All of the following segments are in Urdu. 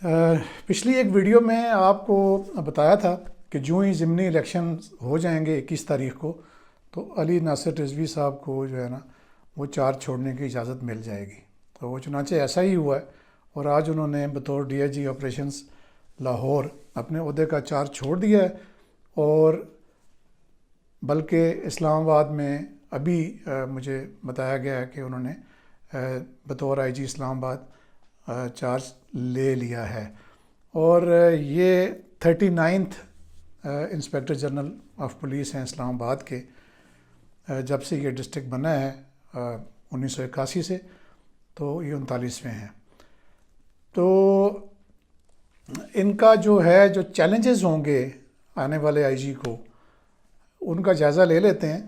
پچھلی ایک ویڈیو میں آپ کو بتایا تھا کہ جو ہی ضمنی الیکشن ہو جائیں گے 21 تاریخ کو تو علی ناصر رضوی صاحب کو جو ہے نا وہ چارج چھوڑنے کی اجازت مل جائے گی۔ تو وہ چنانچہ ایسا ہی ہوا ہے، اور آج انہوں نے بطور D I G operations Lahore اپنے عہدے کا چارج چھوڑ دیا ہے، اور بلکہ اسلام آباد میں ابھی مجھے بتایا گیا ہے کہ انہوں نے بطور آئی جی اسلام آباد چارج لے لیا ہے، اور یہ 39th inspector general of police ہیں اسلام آباد کے، جب سے یہ ڈسٹرکٹ بنا ہے 1981 سے، تو یہ 39ویں ہیں۔ تو ان کا جو ہے جو چیلنجز ہوں گے آنے والے آئی جی کو، ان کا جائزہ لے لیتے ہیں،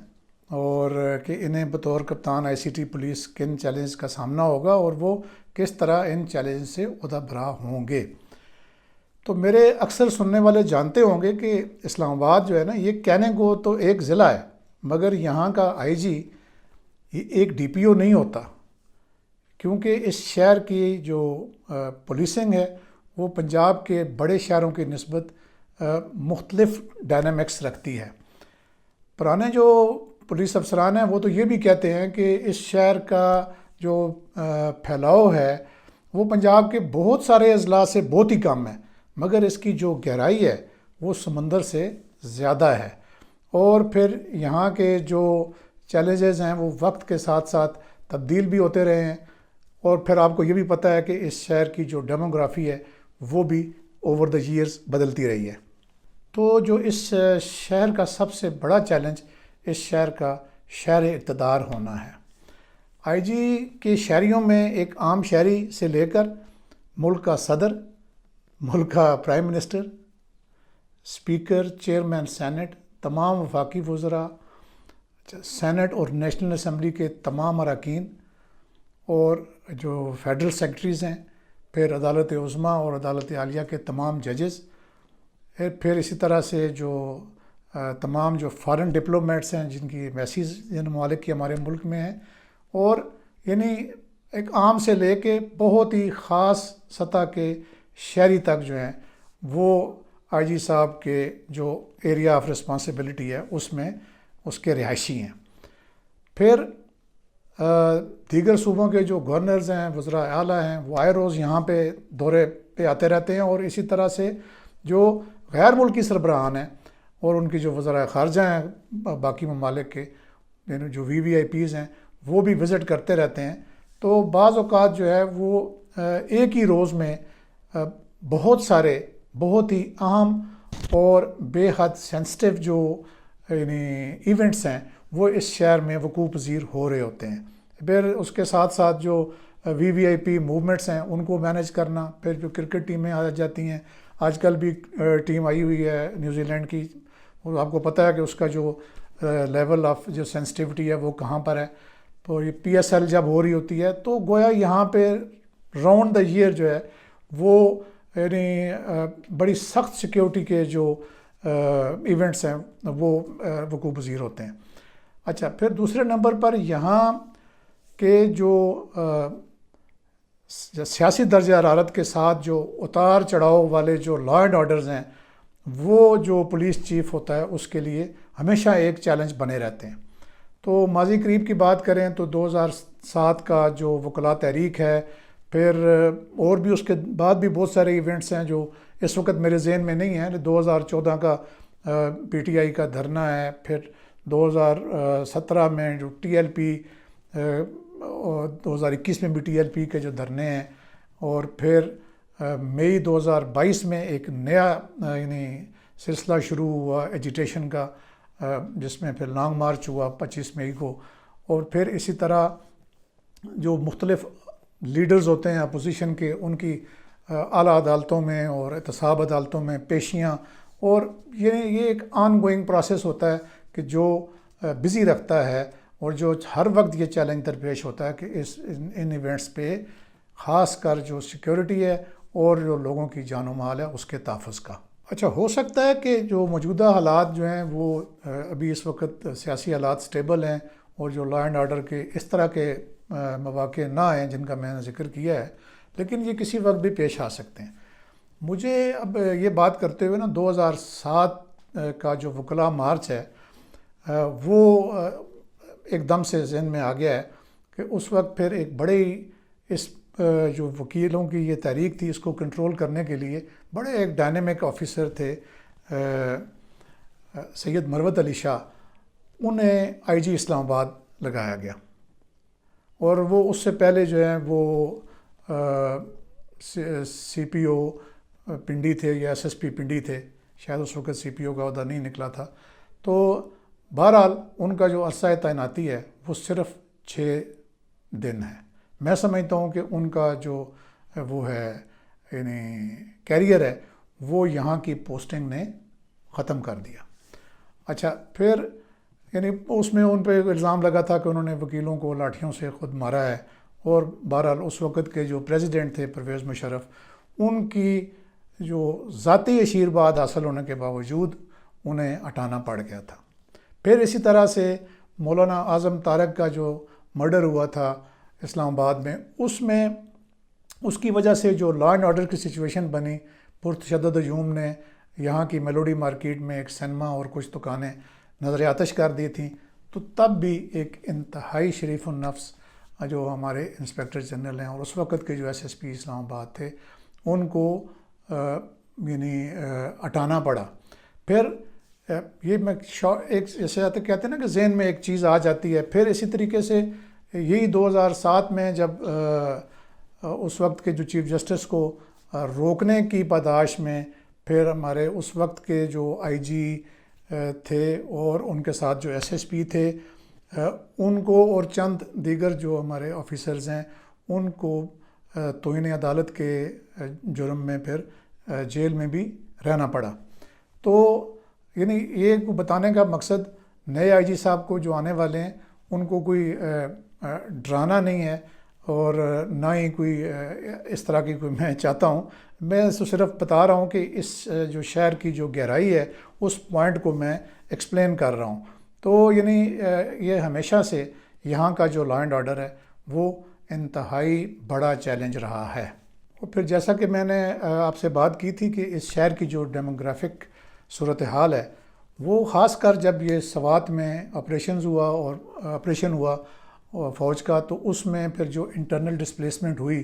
اور کہ انہیں بطور کپتان آئی سی ٹی پولیس کن چیلنج کا سامنا ہوگا اور وہ کس طرح ان چیلنج سے عہدہ برا ہوں گے۔ تو میرے اکثر سننے والے جانتے ہوں گے کہ اسلام آباد جو ہے نا، یہ کہنے کو تو ایک ضلع ہے، مگر یہاں کا آئی جی ایک ڈی پی او نہیں ہوتا، کیونکہ اس شہر کی جو پولیسنگ ہے وہ پنجاب کے بڑے شہروں کی نسبت مختلف ڈائنامکس رکھتی ہے۔ پرانے جو پولیس افسران ہیں وہ تو یہ بھی کہتے ہیں کہ اس شہر کا جو پھیلاؤ ہے وہ پنجاب کے بہت سارے اضلاع سے بہت ہی کم ہے، مگر اس کی جو گہرائی ہے وہ سمندر سے زیادہ ہے، اور پھر یہاں کے جو چیلنجز ہیں وہ وقت کے ساتھ ساتھ تبدیل بھی ہوتے رہے ہیں، اور پھر آپ کو یہ بھی پتہ ہے کہ اس شہر کی جو ڈیموگرافی ہے وہ بھی اوور دا ایئرز بدلتی رہی ہے۔ تو جو اس شہر کا سب سے بڑا چیلنج اس شہر کا شہر اقتدار ہونا ہے۔ آئی جی کے شہریوں میں ایک عام شہری سے لے کر ملک کا صدر، ملک کا prime minister, speaker, chairman senate, تمام وفاقی وزراء، سینٹ اور نیشنل اسمبلی کے تمام اراکین، اور جو فیڈرل سیکرٹریز ہیں، پھر عدالت عظمیٰ اور عدالت عالیہ کے تمام ججز، پھر اسی طرح سے جو تمام جو فارن ڈپلومیٹس ہیں جن کی ایمبیسیز جن ممالک کی ہمارے ملک میں ہیں، اور یعنی ایک عام سے لے کے بہت ہی خاص سطح کے شہری تک جو ہیں وہ آئی جی صاحب کے جو ایریا آف رسپانسبلٹی ہے اس میں اس کے رہائشی ہیں۔ پھر دیگر صوبوں کے جو گورنرز ہیں، وزراء اعلیٰ ہیں، وہ آئے روز یہاں پہ دورے پہ آتے رہتے ہیں، اور اسی طرح سے جو غیر ملکی سربراہان ہیں اور ان کی جو وزراء خارجہ ہیں باقی ممالک کے، یعنی جو وی وی آئی پیز ہیں، وہ بھی وزٹ کرتے رہتے ہیں۔ تو بعض اوقات جو ہے وہ ایک ہی روز میں بہت سارے بہت ہی اہم اور بے حد سینسٹیو جو یعنی ایونٹس ہیں وہ اس شہر میں وقوع پذیر ہو رہے ہوتے ہیں۔ پھر اس کے ساتھ ساتھ جو وی وی آئی پی موومنٹس ہیں ان کو مینیج کرنا، پھر جو کرکٹ ٹیمیں آ جاتی ہیں، آج کل بھی ٹیم آئی ہوئی ہے نیوزی لینڈ کی، اور آپ کو پتہ ہے کہ اس کا جو لیول آف جو سینسٹیوٹی ہے وہ کہاں پر ہے۔ تو یہ پی ایس ایل جب ہو رہی ہوتی ہے تو گویا یہاں پہ راؤنڈ دا ایئر جو ہے وہ یعنی بڑی سخت سیکیورٹی کے جو ایونٹس ہیں وہ وقوع پذیر ہوتے ہیں۔ اچھا، پھر دوسرے نمبر پر یہاں کے جو سیاسی درجہ حرارت کے ساتھ جو اتار چڑھاؤ والے جو لا اینڈ آرڈرز ہیں، وہ جو پولیس چیف ہوتا ہے اس کے لیے ہمیشہ ایک چیلنج بنے رہتے ہیں۔ تو ماضی قریب کی بات کریں تو 2007 کا جو وکلاء تحریک ہے، پھر اور بھی اس کے بعد بھی بہت سارے ایونٹس ہیں جو اس وقت میرے ذہن میں نہیں ہیں۔ 2014 کا پی ٹی آئی کا دھرنا ہے، پھر 2017 میں جو ٹی ایل پی، 2021 میں بھی ٹی ایل پی کے جو دھرنے ہیں، اور پھر مئی 2022 میں ایک نیا یعنی سلسلہ شروع ہوا ایجیٹیشن کا، جس میں پھر لانگ مارچ ہوا 25 مئی کو، اور پھر اسی طرح جو مختلف لیڈرز ہوتے ہیں اپوزیشن کے، ان کی اعلیٰ عدالتوں میں اور احتساب عدالتوں میں پیشیاں، اور یہ ایک آن گوئنگ پروسیس ہوتا ہے کہ جو بزی رکھتا ہے، اور جو ہر وقت یہ چیلنج درپیش ہوتا ہے کہ ان ایونٹس پہ خاص کر جو سیکیورٹی ہے اور جو لوگوں کی جان و مال ہے اس کے تحفظ کا۔ اچھا، ہو سکتا ہے کہ جو موجودہ حالات جو ہیں وہ ابھی اس وقت سیاسی حالات سٹیبل ہیں، اور جو لا اینڈ آرڈر کے اس طرح کے مواقع نہ آئیں جن کا میں نے ذکر کیا ہے، لیکن یہ کسی وقت بھی پیش آ سکتے ہیں۔ مجھے اب یہ بات کرتے ہوئے نا 2007 کا جو وکلاء مارچ ہے وہ ایک دم سے ذہن میں آ گیا ہے کہ اس وقت پھر ایک بڑے اس جو وکیلوں کی یہ تحریک تھی اس کو کنٹرول کرنے کے لیے بڑے ایک ڈائنامک آفیسر تھے سید مروت علی شاہ، انہیں آئی جی اسلام آباد لگایا گیا، اور وہ اس سے پہلے جو ہے وہ سی پی او پنڈی تھے یا ایس ایس پی پنڈی تھے، شاید اس وقت سی پی او کا عہدہ نہیں نکلا تھا۔ تو بہرحال ان کا جو عرصہ تعیناتی ہے وہ صرف 6 دن ہے۔ میں سمجھتا ہوں کہ ان کا جو وہ ہے یعنی کیریئر ہے وہ یہاں کی پوسٹنگ نے ختم کر دیا۔ اچھا، پھر یعنی اس میں ان پہ الزام لگا تھا کہ انہوں نے وکیلوں کو لاٹھیوں سے خود مارا ہے، اور بہرحال اس وقت کے جو پریزیڈنٹ تھے پرویز مشرف، ان کی جو ذاتی آشیرواد حاصل ہونے کے باوجود انہیں ہٹانا پڑ گیا تھا۔ پھر اسی طرح سے مولانا اعظم طارق کا جو مرڈر ہوا تھا اسلام آباد میں، اس کی وجہ سے جو لا اینڈ آرڈر کی سچویشن بنی، پرتشدد ہجوم نے یہاں کی میلوڈی مارکیٹ میں ایک سینما اور کچھ دکانیں نظر آتش کر دی تھیں، تو تب بھی ایک انتہائی شریف النفس جو ہمارے انسپیکٹر جنرل ہیں اور اس وقت کے جو ایس ایس پی اسلام آباد تھے، ان کو یعنی ہٹانا پڑا۔ پھر یہ میں ایک جیسے کہتے ہیں نا کہ ذہن میں ایک چیز آ جاتی ہے۔ پھر اسی طریقے سے یہی 2007 میں جب اس وقت کے جو چیف جسٹس کو روکنے کی پاداش میں پھر ہمارے اس وقت کے جو آئی جی تھے اور ان کے ساتھ جو ایس ایس پی تھے، ان کو اور چند دیگر جو ہمارے آفیسرز ہیں ان کو توہین عدالت کے جرم میں پھر جیل میں بھی رہنا پڑا۔ تو یعنی یہ بتانے کا مقصد نئے آئی جی صاحب کو جو آنے والے ہیں ان کو کوئی ڈرانا نہیں ہے، اور نہ ہی کوئی اس طرح کی کوئی میں چاہتا ہوں، میں صرف بتا رہا ہوں کہ اس جو شہر کی جو گہرائی ہے اس پوائنٹ کو میں ایکسپلین کر رہا ہوں۔ تو یعنی یہ ہمیشہ سے یہاں کا جو لا اینڈ آرڈر ہے وہ انتہائی بڑا چیلنج رہا ہے۔ اور پھر جیسا کہ میں نے آپ سے بات کی تھی کہ اس شہر کی جو ڈیموگرافک صورتحال ہے وہ خاص کر جب یہ سوات میں آپریشن ہوا فوج کا، تو اس میں پھر جو انٹرنل ڈسپلیسمنٹ ہوئی،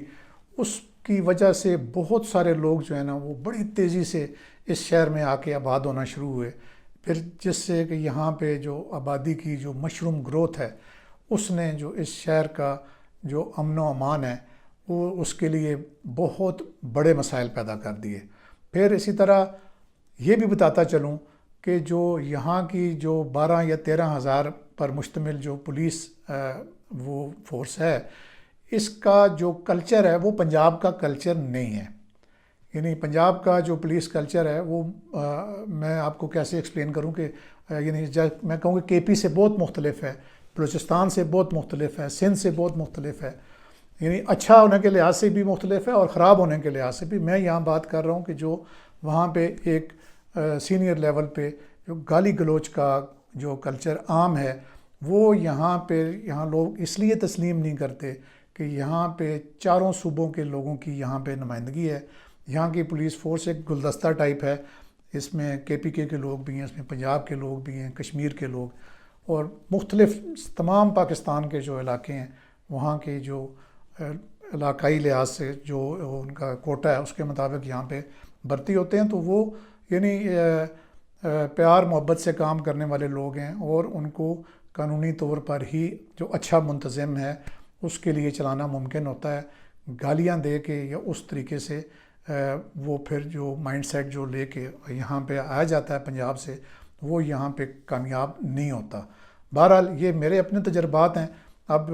اس کی وجہ سے بہت سارے لوگ جو ہیں نا وہ بڑی تیزی سے اس شہر میں آ کے آباد ہونا شروع ہوئے، پھر جس سے کہ یہاں پہ جو آبادی کی جو مشروم گروتھ ہے اس نے جو اس شہر کا جو امن و امان ہے وہ اس کے لیے بہت بڑے مسائل پیدا کر دیے۔ پھر اسی طرح یہ بھی بتاتا چلوں کہ جو یہاں کی جو 12 یا 13 ہزار پر مشتمل جو پولیس وہ فورس ہے، اس کا جو کلچر ہے وہ پنجاب کا کلچر نہیں ہے۔ یعنی پنجاب کا جو پولیس کلچر ہے وہ میں آپ کو کیسے ایکسپلین کروں کہ یعنی میں کہوں کہ کے پی سے بہت مختلف ہے، بلوچستان سے بہت مختلف ہے، سندھ سے بہت مختلف ہے، یعنی اچھا ہونے کے لحاظ سے بھی مختلف ہے اور خراب ہونے کے لحاظ سے بھی۔ میں یہاں بات کر رہا ہوں کہ جو وہاں پہ ایک سینئر لیول پہ جو گالی گلوچ کا جو کلچر عام ہے، وہ یہاں لوگ اس لیے تسلیم نہیں کرتے کہ یہاں پہ چاروں صوبوں کے لوگوں کی یہاں پہ نمائندگی ہے۔ یہاں کی پولیس فورس ایک گلدستہ ٹائپ ہے، اس میں کے پی کے لوگ بھی ہیں، اس میں پنجاب کے لوگ بھی ہیں، کشمیر کے لوگ، اور مختلف تمام پاکستان کے جو علاقے ہیں وہاں کے جو علاقائی لحاظ سے جو ان کا کوٹہ ہے اس کے مطابق یہاں پہ بھرتی ہوتے ہیں۔ تو وہ یعنی پیار محبت سے کام کرنے والے لوگ ہیں، اور ان کو قانونی طور پر ہی جو اچھا منتظم ہے اس کے لیے چلانا ممکن ہوتا ہے۔ گالیاں دے کے یا اس طریقے سے وہ پھر جو مائنڈ سیٹ جو لے کے یہاں پہ آیا جاتا ہے پنجاب سے، وہ یہاں پہ کامیاب نہیں ہوتا۔ بہرحال یہ میرے اپنے تجربات ہیں، اب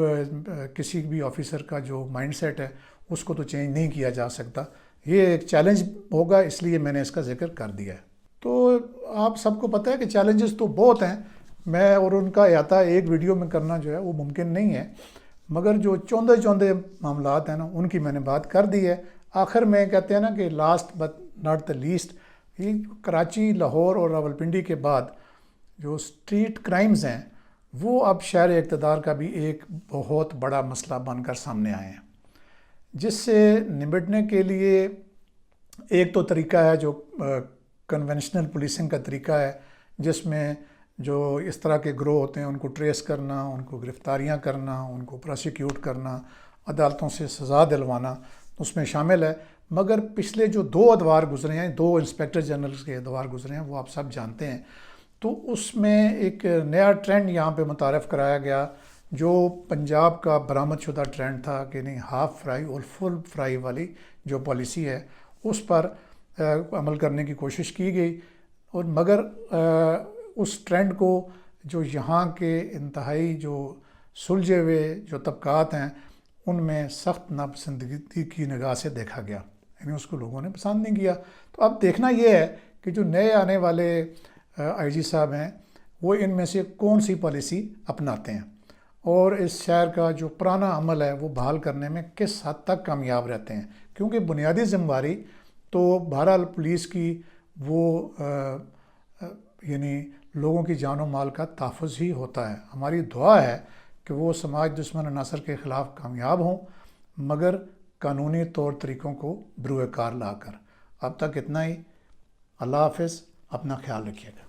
کسی بھی آفیسر کا جو مائنڈ سیٹ ہے اس کو تو چینج نہیں کیا جا سکتا، یہ ایک چیلنج ہوگا، اس لیے میں نے اس کا ذکر کر دیا ہے۔ تو آپ سب کو پتہ ہے کہ چیلنجز تو بہت ہیں، میں اور ان کا احاطہ ایک ویڈیو میں کرنا جو ہے وہ ممکن نہیں ہے، مگر جو چوندے معاملات ہیں نا ان کی میں نے بات کر دی ہے۔ آخر میں کہتے ہیں نا کہ last but not the least, یہ کراچی، لاہور اور راولپنڈی کے بعد جو اسٹریٹ کرائمز ہیں وہ اب شہر اقتدار کا بھی ایک بہت بڑا مسئلہ بن کر سامنے آئے ہیں، جس سے نمٹنے کے لیے ایک تو طریقہ ہے جو کنونشنل پولیسنگ کا طریقہ ہے، جس میں جو اس طرح کے گروہ ہوتے ہیں ان کو ٹریس کرنا، ان کو گرفتاریاں کرنا، ان کو پروسیکیوٹ کرنا، عدالتوں سے سزا دلوانا اس میں شامل ہے۔ مگر پچھلے جو 2 ادوار گزرے ہیں، 2 انسپیکٹر جنرلز کے ادوار گزرے ہیں، وہ آپ سب جانتے ہیں، تو اس میں ایک نیا ٹرینڈ یہاں پہ متعارف کرایا گیا، جو پنجاب کا برآمد شدہ ٹرینڈ تھا کہ نہیں، ہاف فرائی اور فل فرائی والی جو پالیسی ہے اس پر عمل کرنے کی کوشش کی گئی، اور مگر اس ٹرینڈ کو جو یہاں کے انتہائی جو سلجھے ہوئے جو طبقات ہیں ان میں سخت ناپسندگی کی نگاہ سے دیکھا گیا، یعنی اس کو لوگوں نے پسند نہیں کیا۔ تو اب دیکھنا یہ ہے کہ جو نئے آنے والے آئی جی صاحب ہیں وہ ان میں سے کون سی پالیسی اپناتے ہیں، اور اس شہر کا جو پرانا عمل ہے وہ بحال کرنے میں کس حد تک کامیاب رہتے ہیں، کیونکہ بنیادی ذمہ داری تو بہرحال پولیس کی وہ یعنی لوگوں کی جان و مال کا تحفظ ہی ہوتا ہے۔ ہماری دعا ہے کہ وہ سماج دشمن عناصر کے خلاف کامیاب ہوں، مگر قانونی طور طریقوں کو بروئے کار لا کر۔ اب تک اتنا ہی۔ اللہ حافظ، اپنا خیال رکھیے گا۔